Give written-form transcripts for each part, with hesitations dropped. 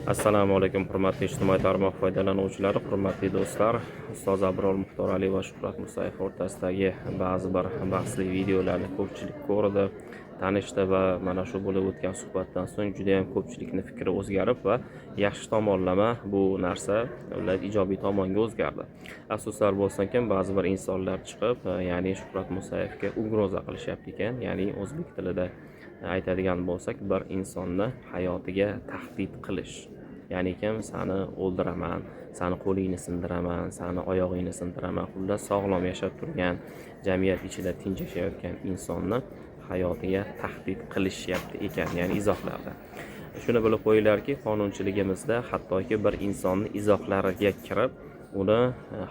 Assalomu alaykum, hurmatli ijtimoiy tarmoq foydalanuvchilari, hurmatli do'stlar. Ustoz Abror Muxtorali va Shuhrat Musayev o'rtasidagi ba'zi bir bahsli videolarni ko'pchilik ko'rdi, tanishdi va mana shu bo'lib o'tgan suhbatdan so'ng juda ham ko'pchilikning fikri o'zgarib va yaxshi tomonlama bu narsa ular ijobiy tomonga o'zgardi. Afsuslar bo'lsin-ki, ba'zi bir insonlar chiqib, ya'ni Shuhrat Musayevga ugroza qilishyapti ekan, ya'ni o'zbek tilida aytadigan bo'lsak, bir insonni hayotiga tahdid qilish. Ya'ni kim seni o'ldiraman, seni qo'lingni sindiraman, seni oyog'ingni sindiraman. Xullas sog'lom yashab turgan, jamiyat ichida tinch yashayotgan insonni hayotiga tahdid qilishyapti ekan, ya'ni izohlarda. Shuni bilib qo'yinglarki, qonunchiligimizda hattoki bir insonni izohlariga kirib, uni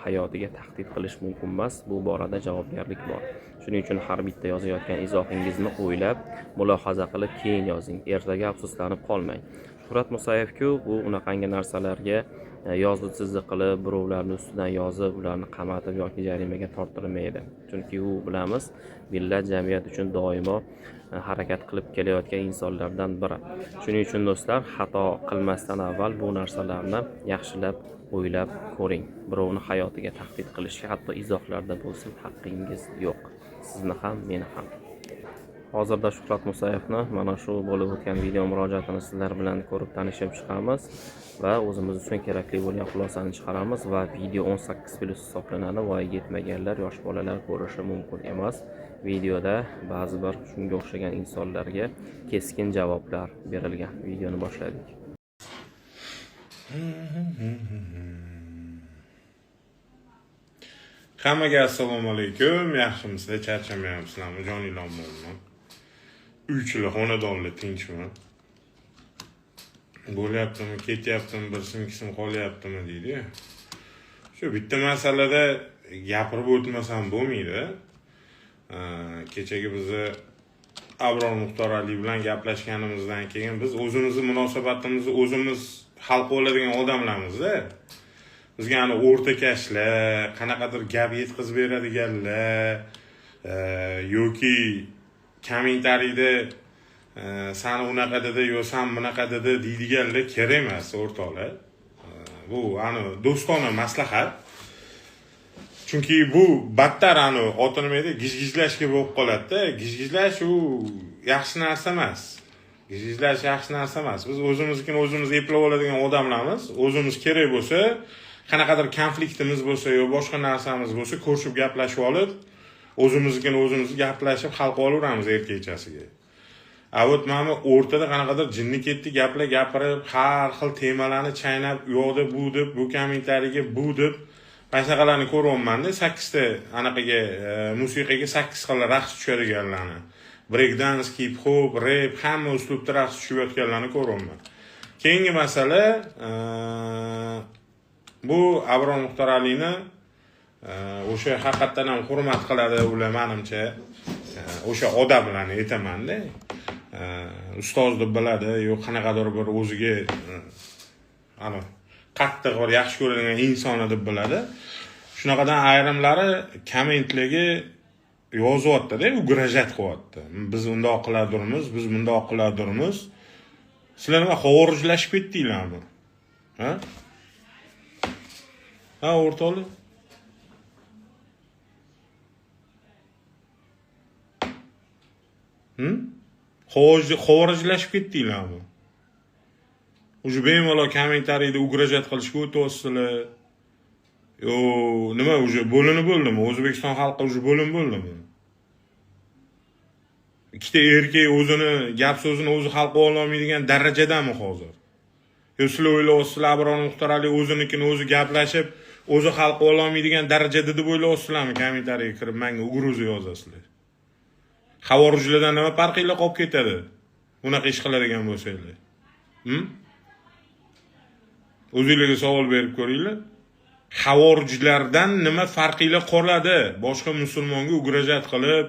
hayotiga tahdid qilish mumkin emas. Bu borada javobgarlik bor. Shuning uchun har bitta yozayotgan izohingizni o'ylab, mulohaza qilib keyin yozing. Ertaga afsuslanib qolmang. Shuhrat Musayevku bu unaqangi narsalarga yozib chizib qilib, birovlarning ustidan yozib, ularni qamatib yoki jarimaga torttirmaydi. Chunki u bilamiz, millat jamiyat uchun doimo harakat qilib kelayotgan insonlardan biri. Shuning uchun do'stlar, xato qilmasdan avval bu narsalarni yaxshilab o'ylab ko'ring. Birovni hayotiga tahdid qilishga hatto izohlarda bo'lsin haqqingiz yo'q. Sizni ham, meni ham. Hozirda Shuhrat Musayevni mana shu bo'lib o'tgan video murojaatini sizlar bilan ko'rib tanishib chiqamiz va o'zimiz uchun kerakli bo'lgan xulosani chiqaramiz va video 18+ hisoblanadi. Voyaga yetmaganlar, yosh bolalar ko'rishi mumkin emas. Videoda ba'zi bir shunga o'xshagan insonlarga keskin javoblar berilgan. Videoni boshladik. Hammaga assalomu alaykum. Yaxshimisizlar, charchamayapsizlarmi? Joninglarmi? Uychilar, xonadonlar tinchmi? Bo'lyaptimi, ketyaptimi, birsim qolyaptimi deydi. Shu bitta masalada gapirib o'tmasam bo'lmaydi. Kechagi bizni Abror Muxtorali bilan gaplashganimizdan keyin biz o'zimizni munosabatimizni o'zimiz hal qiladigan odamlarmiz-da. Bizga ana o'rtakashlar, qanaqadir gap yetkazib beradiganlar yoki kommentariyda sani unaqa dedi, yo sen bunaqa dedi deydiganlar kerak emas o'rtoqlar. Bu ana do'stona maslahat. Chunki bu battar ana o'tinimaydi, gijgijlashga bo'lib qoladi-da. Gijgijlash u yaxshi narsa emas. Gijgijlash yaxshi narsa emas. Biz o'zimiznikini o'zimiz eplab oladigan odamlarmiz. O'zimiz kerak bo'lsa, qanaqadir konfliktimiz bo'lsa yo boshqa narsamiz bo'lsa, ko'rishib gaplashib olib, o'zimiznikini o'zimiz gaplashib hal qilib olaveramiz erkakchasiga. Avot mana o'rtada qanaqadir jinni ketdi gaplar gapirib, har xil temalarni chaynab, yo'qda bu deb, bu kommentariyaga bu deb paysallarni ko'ryapman-da, 8 ta anaqaga musiqaga 8 xil raqs tushadiganlarni. Break dance, hip hop, rap, hamma uslubda raqs tushayotganlarni ko'ryapman. Keyingi masala bu Abror Muxtoralini o'sha haqiqatan ham hurmat qiladi ular menimcha. O'sha odamlarni aytaman-da. Ustoz deb biladi, yo'q qanaqadir bir o'ziga ana qattiq bir yaxshi ko'radigan inson deb biladi. Shunaqadan ayrimlari kommentlarga yozyapti-da, ugrajat qilyapti. Biz undoq qiladirmiz, biz bundoq qiladirmiz. Sizlar nima xorijlashib ketdinglarmi? Ha? Ha, o'rtoqlar. Xorijlashib ketdinglarmi? O'sha bemalol kommentariyada ugrajat qilishga o'tyapsizlar. Yo, nima o'sha bo'ldimi? O'zbekiston xalqi o'sha bo'ldimi? Ikkita erkak o'zini gap so'zini o'zi hal qila olmaydigan darajadami hozir? Yo, sizlar o'ylayapsizlar, Abror Muxtorali o'zinikini o'zi gaplashib, o'zi hal qila olmaydigan darajada deb o'ylayapsizlarmi? Kommentariyaga kirib menga ugroza yozasizlar. Xavorijlardan nima farqinglar qolib ketadi? Bunaqa ish qiladigan bo'lsanglar. O'zingizga savol berib ko'ringlar. Xavorijlardan nima farqinglar qoladi? Boshqa musulmonga ugrajat qilib,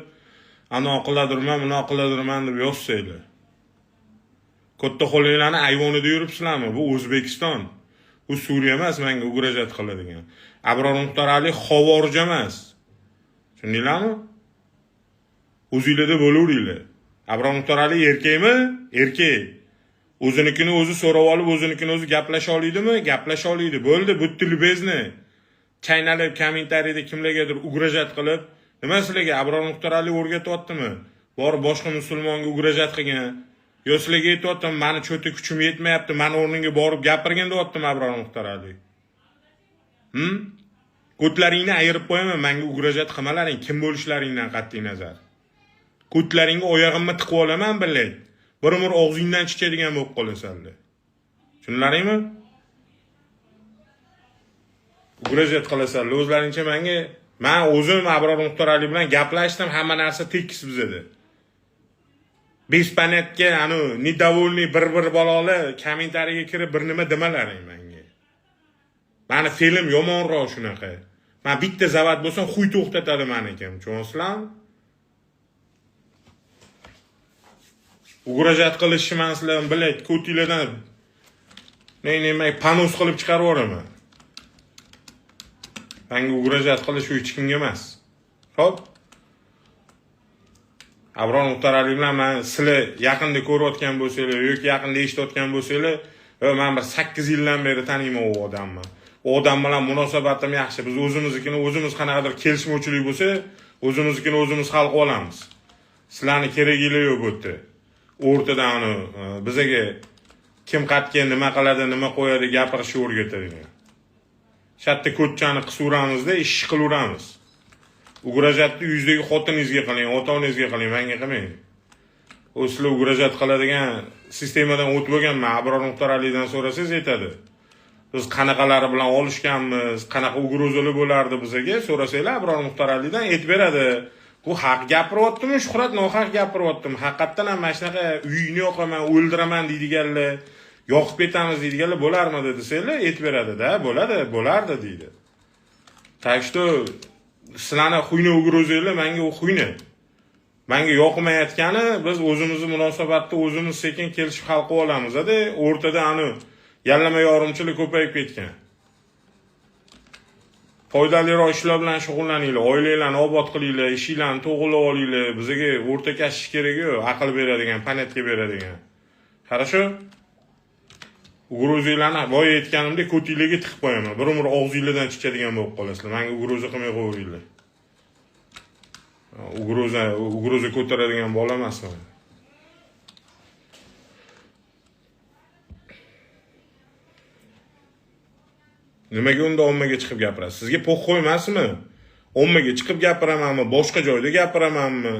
ana qiladirman, buni qiladirman deb yozsanglar. Katta qo'linglarni ayvonida yuribsizlarmi? Bu O'zbekiston. Bu Suriya emas, menga ugrajat qiladigan. Abror Muxtorali xavorij emas. Tushundinglarmi? O'zingizda bo'laveringlar. Abror Muxtorali erkakmi? Erkak. O'zinikini o'zi so'rab olib, o'zinikini o'zi gaplasha oladimi? Gaplasha oladi. Bo'ldi, bitta libezni chaynalib kommentariyada kimlargadir ugrajat qilib, nima sizlarga Abror Muxtorali o'rgatyaptimi? Borib boshqa musulmonga ugrajat qilgan. Yo sizlarga aytyaptim, meni cho'ti kuchim yetmayapti, meni o'rningga borib gapirgin deyaptim Abror Muxtorali. Ko'tlaringni ayirib qo'yaman, menga ugrajat qilmalaring, kim bo'lishlaringdan qat'iy nazar. Ko'tlaringga oyog'imni tiqib olaman bilay. Bir-bir og'zingdan chiqadigan bo'lib qolasanlar. Tushunlaringmi? Ugrajat qilasanlar. O'zlaringcha men o'zim Abror Muxtorali bilan gaplashdim, hamma narsa tekis bizada. Bespanetga недовольный bir balolar kommentariyaga kirib bir nima demalaring menga. Meni film yomonroq shunaqa. Men bitta zavat bo'lsam xuy to'xtatadi menikim. Tushunasizlarmi? Ugrajat qilishman sizlarni bilay, ko'tinglardan men panos qilib chiqarib yuboraman. Menga ugrajat qilish hech kimga emas. Xo'p? Abror Muxtorali bilan men sizlar yaqinda ko'rayotgan bo'lsanglar yoki yaqinda eshitayotgan bo'lsanglar, men bir 8 yildan beri taniyman u odamni. U odam bilan munosabatim yaxshi. Biz o'zimiz qanaqadir kelishmovchilik bo'lsa, o'zimiznikini o'zimiz hal qilib olamiz. Sizlarning keraginglar yo'q bu yerda. O'rtada bizaga kim qatga nima qiladi, nima qo'yadi gapirishni o'rgatadigan. Shatta ko'chani qisuramizda ish qilaveramiz. Ugrajatni yuzdagi xotiningizga qiling, ota-onangizga qiling, menga qilmang. O sizlar ugrajat qiladigan sistemadan o'tib bo'lganman, Abror Muxtoralidan so'rasangiz aytadi. Biz qanaqalari bilan olishganmiz, qanaqa ugrozalar bo'lardi bizga so'rasanglar Abror Muxtoralidan aytib beradi. Bu haq gapiryaptimi, Shuhrat nohaq gapiryaptimi? Haqiqatan ham mana shunaqa uyingni yoqaman, o'ldiraman deydiganlar, yoqib ketamiz deydiganlar bo'larmidi desanglar, aytib beradi-da, bo'lardi deydi. Так что sizlarning xuyni ugrozinglar, menga u xuyni. Menga yoqmayotgani, biz o'zimizni munosabatda o'zimiz sekin kelishib hal qilib olamiz-da, o'rtada yallama yorimchilik ko'payib ketgan. Foydaliroq ishlar bilan shug'ullaninglar, oilanglarni obod qilinglar, ishinglarni to'g'rilab olinglar. Bizga o'rtakashish kerak-ku, aql beradigan, panetga beradigan. Хорошо? Ugrozinglarni boya aytganimdek ko'tinglarga tiqib qo'yaman. Bir-bir og'zinglardan chiqadigan bo'lib qolasizlar. Menga ugroza qilmay qo'yinglar. Ugroza ko'taradigan bola emasman. Nimaga unda ommaga chiqib gapirasiz? Sizga po'q emasmi? Ommaga chiqib gapiramanmi, boshqa joyda gapiramanmi?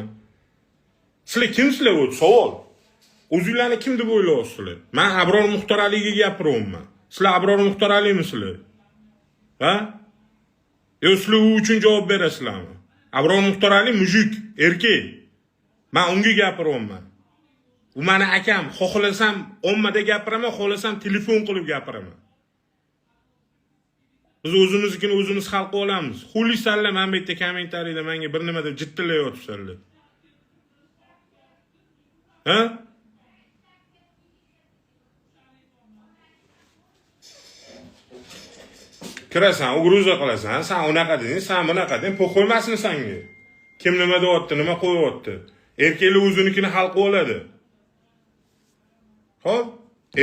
Sizlar kimsizlar o'zi? Savol. O'zinglarni kim deb o'ylayapsizlar? Men Abror Muxtoraliga gapiryapman. Sizlar Abror Muxtoralimisizlar? Ha? Yo sizlar u uchun javob berasizlarmi? Abror Muxtorali mujik, erkak. Men unga gapiryapman. U meni akam, xohlasam ommada gapiraman, xohlasam telefon qilib gapiraman. Biz o'zimiznikini o'zimiz hal qilib olamiz. Xulisanlar men bu yerda kommentariyada menga bir nima deb jittilayotibsanlar. Ha? Kirasan, ugroza qilasan, sen unaqa deding, sen bunaqa deding, po'q qo'ymasmi senga? Kim nima deyapti, nima qo'yapti? Erkaklar o'zinikini hal qilib oladi. Xo'p,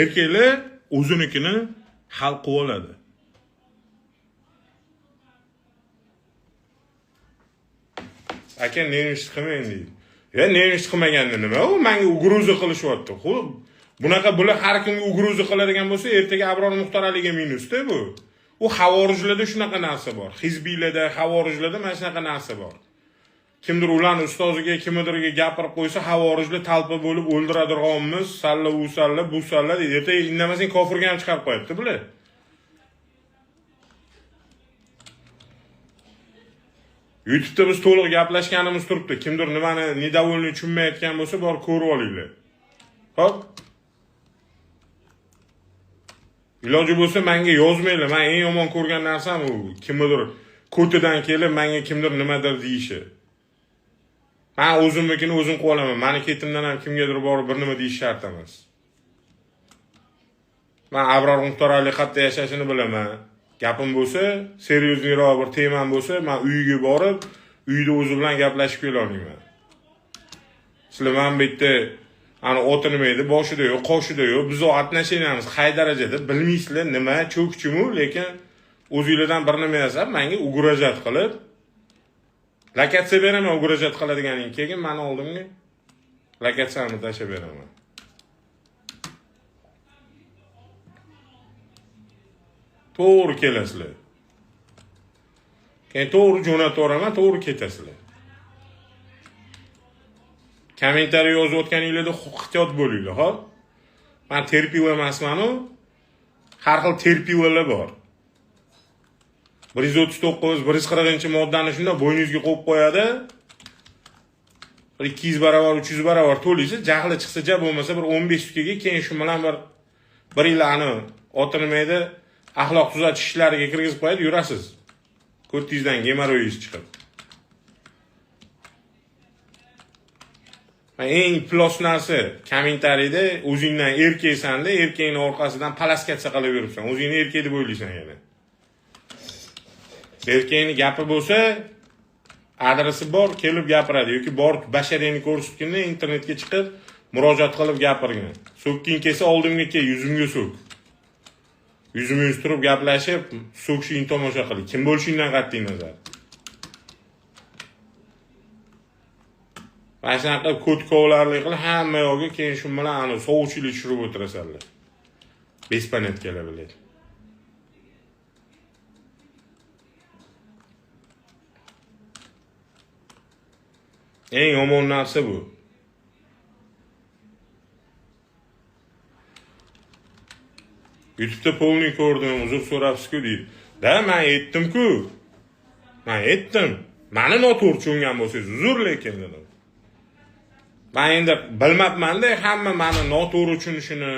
erkaklar o'zinikini hal qilib oladi. Aka nenish qilmayman deydi. Ya nenish qilmaganda nima? U menga ugroza qilishyapti. Xo'p, bunaqa bular har kimga ugroza qiladigan bo'lsa, ertaga Abror Muxtoraliga minusda bu. U havorijlarda shunaqa narsa bor. Hizbiylarda, havorijlarda mana shunaqa narsa bor. Kimdir ularning ustoziga, kimdirga gapirib qo'ysa, havorijlar talpa bo'lib o'ldiradirganmiz, salla u salla, bu salla deydi. Ertaga indamasang kofirga ham chiqarib qo'yapti, bular. YouTube'da biz to'liq gaplashganimiz turibdi. Kimdir nimani недовольный tushunmayotgan bo'lsa, bor ko'rib olinglar. Xo'p? Iloji bo'lsa menga yozmanglar. Men eng yomon ko'rgan narsam u kimdir ko'tidan kelib menga kimdir nimadir deyishi. Men o'zimnikini o'zim qilib olaman. Meni ketimdan ham kimgadir borib bir nima deyish shart emas. Men Abror Muxtorali qayerda yashashini bilaman. Gapim bo'lsa, seriozliroq bir temam bo'lsa, men uyiga borib, uyda o'zi bilan gaplashib kela olaman. Sizlar men bu yerda Ana o'tirmaydi, boshida yo'q, qoshida yo'q. Biz atnasheniyamiz qay darajada bilmaysizlar, nima cho'kchimu, lekin o'zingizlardan bir nima yasab, menga ugrajat qilib, lokatsiya beraman, ugrajat qiladiganing keyin meni oldimga lokatsiyani tashab beraman. To'g'ri kelasizlar. Keyin to'g'ri jo'nataman, to'g'ri ketasizlar. Kommentariy yozib o'tganingizda ehtiyot bo'linglar, xo'p? Men terpiv emasman-ku. Har xil terpivlar bor. 139, 140-moddani shunda bo'yningizga qo'yib qo'yadi. 200 barobar, 300 barobar to'laysiz, jahli chiqsa-ja bo'lmasa bir 15 sutkaga keyin shu bilan bir yillarni o'tirmaydi, axloq tuzatish ishlariga kirgizib qo'yadi, yurasiz. Ko'rtingizdan gemoroyingiz chiqib. Eng plus narsa kommentariyda o'zingdan erkaksanda, erkakning orqasidan palaskatsa qilib yuribsan. O'zingni erkak deb o'ylaysan yana. Erkakning gapi bo'lsa, adresi bor, kelib gapiradi yoki bor basharangni ko'rsatganda internetga chiqib murojaat qilib gapirgan. So'kking kelsa oldimga kel, yuzimga so'k. Yuzma-yuz turib gaplashib, so'kishingni tomosha qil. Kim bo'lishingdan qat'iy nazar. Mana shunaqa ko'tkovlarlik qilib hamma yo'g'i keyin shu bilan ana sovchilik tushirib o'tirasanlar. Bespanat kelaveradi. Eng yomon narsa bu. YouTube'da polni ko'rdim, uzr so'rabsiz-ku deydi. Da, men aytdim-ku. Men aytdim. Meni noto'g'ri tushungan bo'lsangiz, uzr lekin dedim. Men endi bilmabman-da, hamma meni noto'g'ri tushunishini,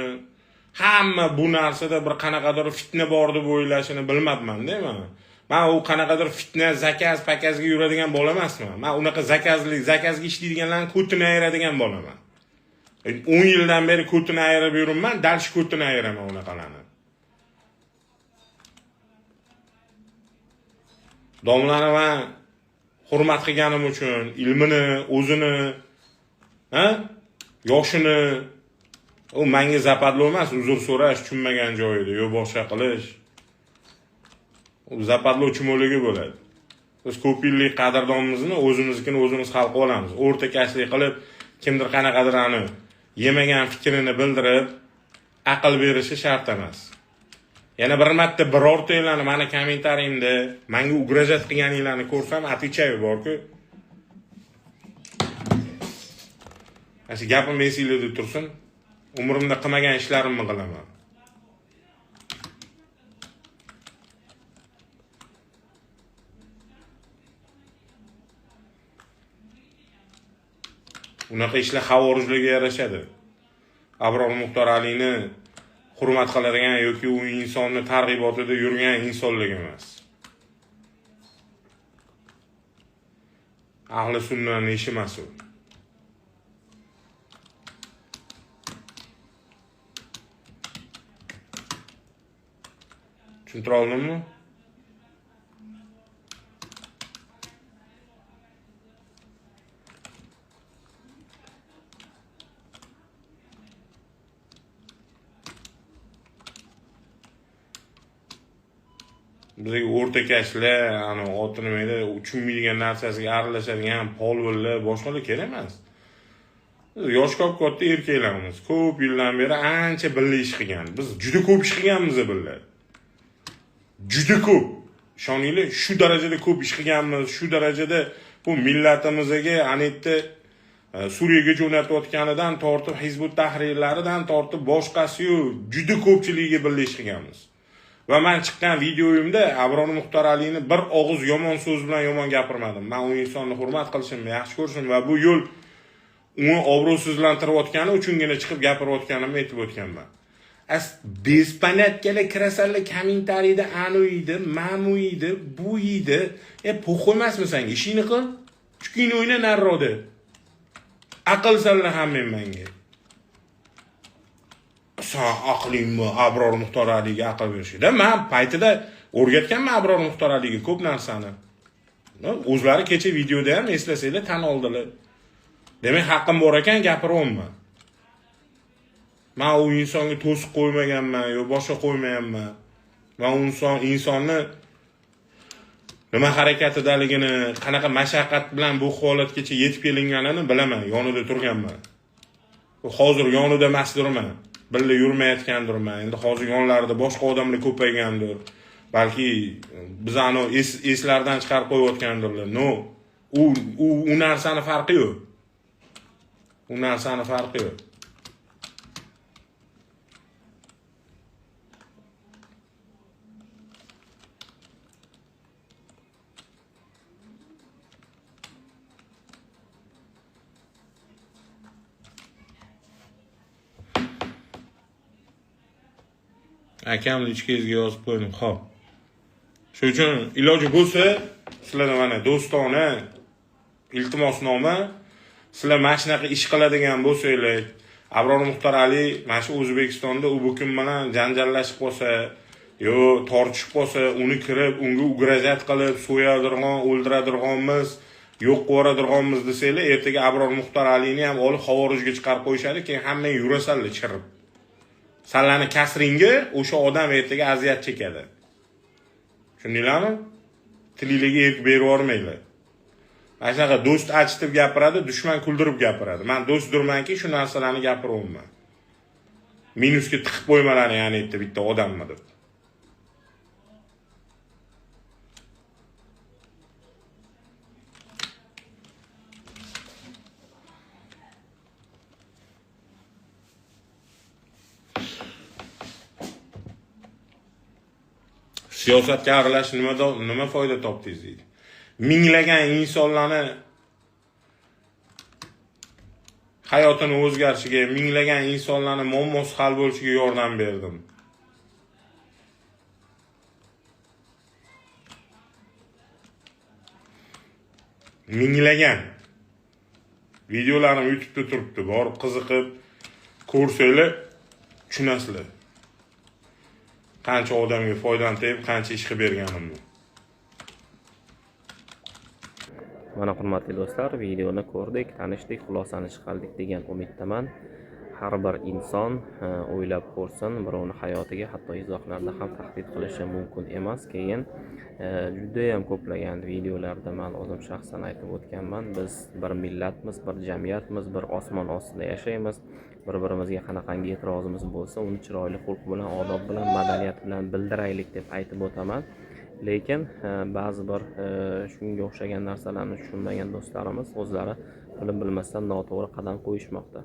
hamma bu narsada bir qanaqadir fitna bor deb o'ylashini bilmabman-da men. Men u qanaqadir fitna, zakaz, pakazga yuradigan bola emasman. Men unaqa zakazga ishlaydiganlarni ko'tini ayiradigan bolaman. 10 yildan beri ko'tini ayirib yuribman, darsh ko'tini ayiraman unaqalarni. Domlani men hurmat qilganim uchun, ilmini, o'zini, yoshini, u menga zapadlo emas, uzr so'rash, tushunmagan joyida, yo boshqa qilish. U zapadlo chumoligi bo'ladi. Biz ko'p yillik qadrdonimizni o'zimiznikini o'zimiz hal qilib olamiz. O'rtakashlik qilib, kimdir qanaqadir yemagan fikrini bildirib, aql berishi shart emas. Yana bir marta birortanglarni mana kommentariyimda menga ugrajat qilganinglarni ko'rsam, atvichayi bor-ku. Asi gapim esingizda tursin. Umrimda qilmagan ishlarimni qilaman. Unaqa ishlar xavorijlarga yarashadi. Abror Muxtor Alini hurmat qiladigan yoki u insonni targ'ibotida yurgan insonlar emas. Ahli sunnatning ishi emas u. Tushuntira oldimmi? Bizga o'rtakashlar, o'tirmaydi, tushunmaydigan narsasiga aralashadigan polvonlar, boshqalar kerak emas. Biz yosh katta erkaklarimiz, ko'p yildan beri ancha birga ish qilgan. Biz juda ko'p ish qilganmiz birga. Juda ko'p. Ishoninglar, shu darajada ko'p ish qilganmiz, shu darajada bu millatimizga anetda Suriyaga jo'natayotganidan tortib, Hizbut tahrirlaridan tortib boshqasi-yu juda ko'pchiligiga birga ish qilganmiz. Va men chiqqan videoyimda Abror Muxtor Alini bir og'iz yomon so'z bilan yomon gapirmadim. Men u insonni hurmat qilishimni, yaxshi ko'rishim va bu yo'l uni obro'sizlantirayotgani uchungina chiqib gapirayotganimni aytib o'tganman. Bespanatga kirasanlar kommentariyda anoydi, mamuydi, bu yidi. Po'q emasmi senga? Ishingni qil. Chukingni o'yna narroda. Aql sanlar hamma menga. Sen aqlingmi Abror Muxtor Aliga aql berishida? Men paytida o'rgatganman Abror Muxtor Aliga ko'p narsani. O'zlari kecha videoda ham eslasanglar tan oldilar. Demak, haqqim bor ekan gapiryapman. Men u insonga to'siq qo'ymaganman yo boshqa qo'ymayapman. Men u insonni nima harakatidaligini, qanaqa mashaqqat bilan bu holatgacha yetib kelinganini bilaman, yonida turganman. Hozir yonida emasdirman, birga yurmayotgandirman. Endi hozir yonlarida boshqa odamlar ko'paygandir. Balki bizani eslardan chiqarib qo'yayotgandirlar. No, u narsani farqi yo'q. U narsani farqi yo'q. Akamni ichkizga yozib qo'ydim, xo'p. Shuning uchun iloji bo'lsa, sizlar mana do'stona iltimosnoma, sizlar mana shunaqa ish qiladigan bo'lsanglar, Abror Muxtor Ali mana shu O'zbekistonda u bu kun bilan janjallashib qolsa, yo tortishib qolsa, uni kirib, unga ugrajat qilib, so'yadirg'on, o'ldiradirg'onmiz, yo'q qo'radirg'onmiz desanglar, ertaga Abror Muxtor Alini ham olib xavorijga chiqarib qo'yishadi, keyin hamma yurasanlar chirib. Sanlarni kasringga o'sha odam ertaga aziyat chekadi. Tushundinglarmi? Tilingizga erk berib yormanglar. Mana shunaqa do'st achitib gapiradi, dushman kuldirib gapiradi. Men do'stdirmanki, shu narsalarni gapiryapman. Minusga tiqib qo'ymalarni, ya'ni bitta odammi deb. Siyosatga aralashish nima foyda topdingiz deydi. Minglagan insonlarni hayotini o'zgarishiga, minglagan insonlarni muammosi hal bo'lishiga yordam berdim. Minglagan videolarim YouTube'da turibdi. Borib qiziqib ko'rsanglar, tushunasizlar. Qancha odamga foydani tegib, qancha ish qilib berganimni. Mana hurmatli do'stlar, videoni ko'rdik, tanishdik, xulosani chiqardik degan umiddaman. Har bir inson o'ylab ko'rsin, birovni hayotiga hatto izohlarda ham tahdid qilishi mumkin emas. Keyin juda ham ko'plagan videolarda men o'zim shaxsan aytib o'tganman. Biz bir millatmiz, bir jamiyatmiz, bir osmon ostida yashaymiz. Bir-birimizga qanaqangi e'tirozimiz bo'lsa, uni chiroyli xulq bilan, odob bilan, madaniyat bilan bildiraylik deb aytib o'taman. Lekin ba'zi bir shunga o'xshagan narsalarni tushunmagan do'stlarimiz o'zlari bilib bilmasdan noto'g'ri qadam qo'yishmoqda.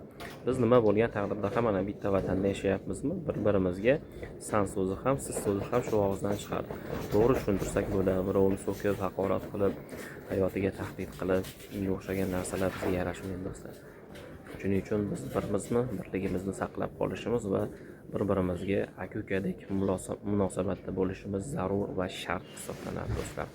Biz nima bo'lgan taqdirda ham mana bitta vatanda yashayapmizmi? Bir-birimizga san so'zi ham, siz so'zi ham shu og'izdan chiqadi. To'g'ri tushuntirsak bo'ladi, birovni so'kib, haqorat qilib, hayotiga tahdid qilib, shunga o'xshagan narsalar bizga yarashmaydi do'stlar. Shuning uchun biz birligimizni saqlab qolishimiz va bir-birimizga aka-ukadek munosabatda bo'lishimiz zarur va shart hisoblanadi do'stlar.